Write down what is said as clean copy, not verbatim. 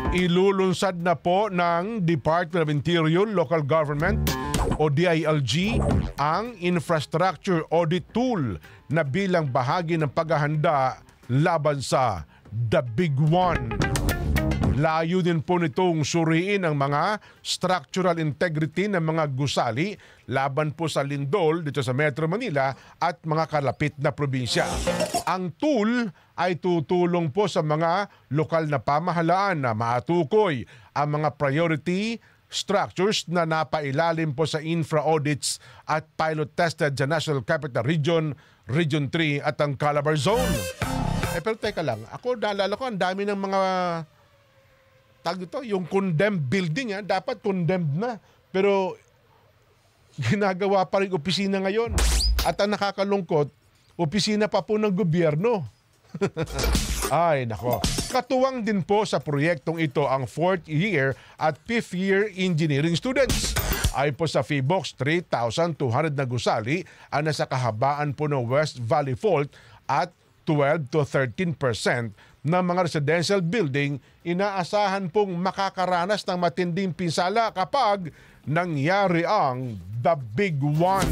Ilulunsad na po ng Department of Interior, Local Government o DILG ang Infrastructure Audit Tool na bilang bahagi ng paghahanda laban sa The Big One. Layo din po nitong suriin ang mga structural integrity ng mga gusali laban po sa lindol dito sa Metro Manila at mga kalapit na probinsya. Ang tool ay tutulong po sa mga lokal na pamahalaan na matukoy ang mga priority structures na napailalim po sa infra audits at pilot tested sa National Capital Region, Region 3 at ang Calabar Zone. Pero teka lang, ako naalala ko ang dami ng mga yung condemned building, dapat condemned na. Pero ginagawa pa rin opisina ngayon. At ang nakakalungkot, opisina pa po ng gobyerno. Ay, nako. Katuwang din po sa proyektong ito ang 4th year at 5th year engineering students. Ay po sa FIBOX, 3,200 na gusali ang nasa kahabaan po ng West Valley Fault at 12 to 13% ng mga residential building inaasahan pong makakaranas ng matinding pinsala kapag nangyari ang The Big One.